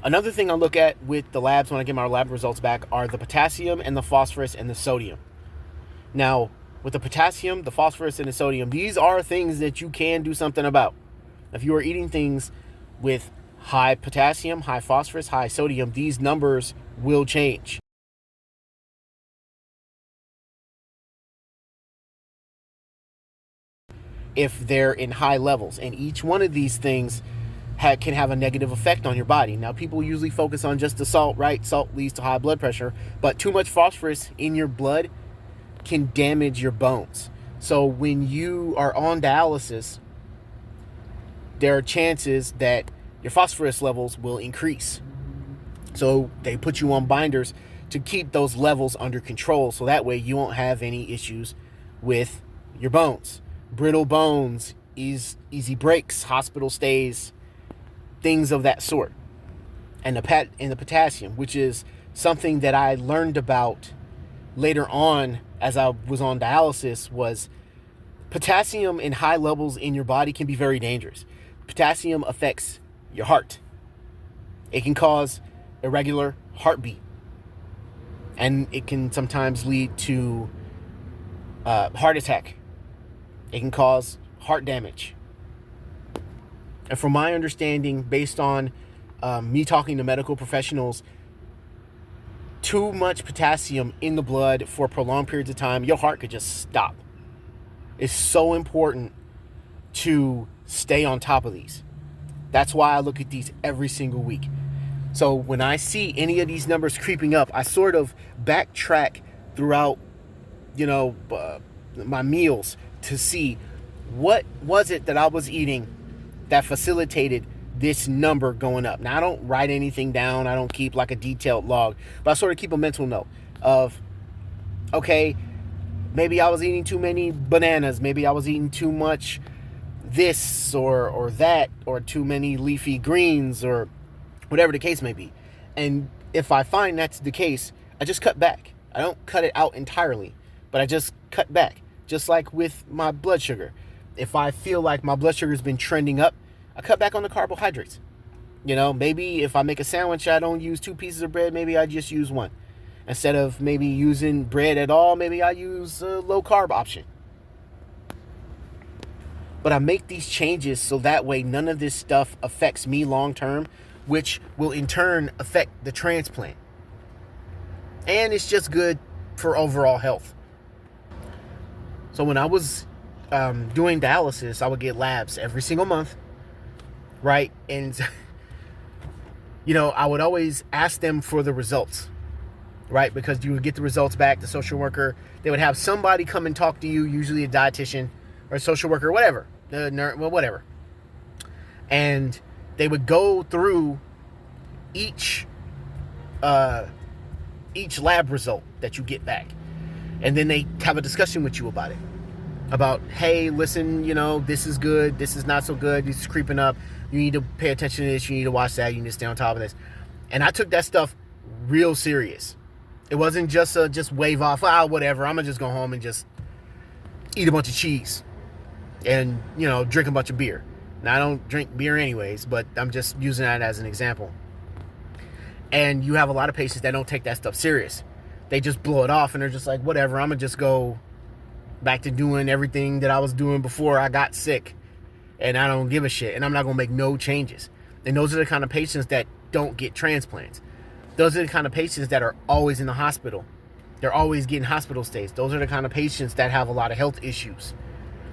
Another thing I look at with the labs when I get my lab results back are the potassium and the phosphorus and the sodium. Now, with the potassium, the phosphorus, and the sodium, these are things that you can do something about. If you are eating things with high potassium, high phosphorus, high sodium, these numbers will change. If they're in high levels, and each one of these things can have a negative effect on your body. Now, people usually focus on just the salt, right? Salt leads to high blood pressure, but too much phosphorus in your blood can damage your bones. So when you are on dialysis, there are chances that your phosphorus levels will increase. So they put you on binders to keep those levels under control, so that way you won't have any issues with your bones. Brittle bones, easy breaks, hospital stays, things of that sort. And the potassium, which is something that I learned about later on as I was on dialysis, was potassium in high levels in your body can be very dangerous. Potassium affects your heart. It can cause irregular heartbeat, and it can sometimes lead to heart attack. It can cause heart damage. And from my understanding, based on me talking to medical professionals, too much potassium in the blood for prolonged periods of time, your heart could just stop. It's so important to stay on top of these. That's why I look at these every single week. So when I see any of these numbers creeping up, I sort of backtrack throughout, my meals to see what was it that I was eating that facilitated this number going up. Now, I don't write anything down. I don't keep like a detailed log, but I sort of keep a mental note of, okay, maybe I was eating too many bananas. Maybe I was eating too much this or that, or too many leafy greens, or whatever the case may be. And if I find that's the case, I just cut back. I don't cut it out entirely, but I just cut back. Just like with my blood sugar. If I feel like my blood sugar has been trending up, I cut back on the carbohydrates. Maybe if I make a sandwich, I don't use 2 pieces of bread. Maybe I just use 1. Instead of maybe using bread at all, maybe I use a low carb option. But I make these changes so that way none of this stuff affects me long term, which will in turn affect the transplant. And it's just good for overall health. So when I was doing dialysis, I would get labs every single month, right? And, I would always ask them for the results, right? Because you would get the results back, the social worker, they would have somebody come and talk to you, usually a dietitian or a social worker, whatever, whatever. And they would go through each lab result that you get back. And then they have a discussion with you about it. About, hey, listen, this is good, this is not so good, this is creeping up, you need to pay attention to this, you need to watch that, you need to stay on top of this. And I took that stuff real serious. It wasn't just wave off, whatever, I'm gonna just go home and just eat a bunch of cheese and, drink a bunch of beer. Now, I don't drink beer anyways, but I'm just using that as an example. And you have a lot of patients that don't take that stuff serious. They just blow it off and they're just like, whatever, I'm gonna just go back to doing everything that I was doing before I got sick, and I don't give a shit, and I'm not gonna make no changes. And those are the kind of patients that don't get transplants. Those are the kind of patients that are always in the hospital. They're always getting hospital stays. Those are the kind of patients that have a lot of health issues.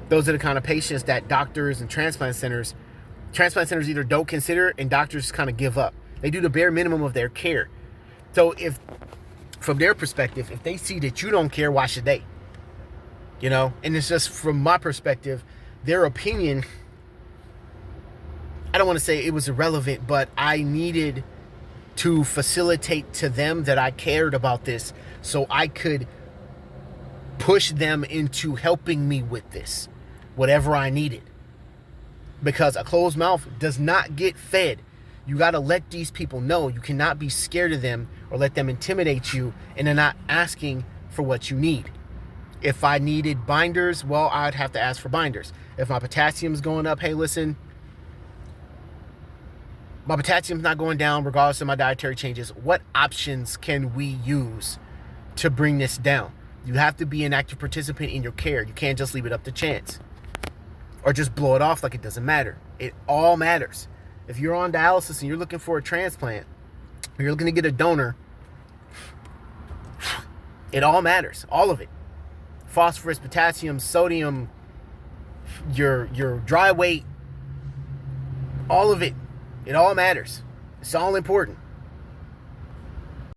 Those are the kind of patients that doctors and transplant centers either don't consider, and doctors kind of give up. They do the bare minimum of their care. So if, from their perspective, if they see that you don't care, why should they? And it's just from my perspective, their opinion, I don't want to say it was irrelevant, but I needed to facilitate to them that I cared about this so I could push them into helping me with this, whatever I needed. Because a closed mouth does not get fed. You got to let these people know. You cannot be scared of them or let them intimidate you, and they're not asking for what you need. If I needed binders, well, I'd have to ask for binders. If my potassium's going up, hey, listen, My potassium's not going down regardless of my dietary changes. What options can we use to bring this down? You have to be an active participant in your care. You can't just leave it up to chance or just blow it off like it doesn't matter. It all matters. If you're on dialysis and you're looking for a transplant, or you're looking to get a donor, it all matters. All of it. Phosphorus, potassium, sodium, your dry weight, all of it. It all matters. It's all important.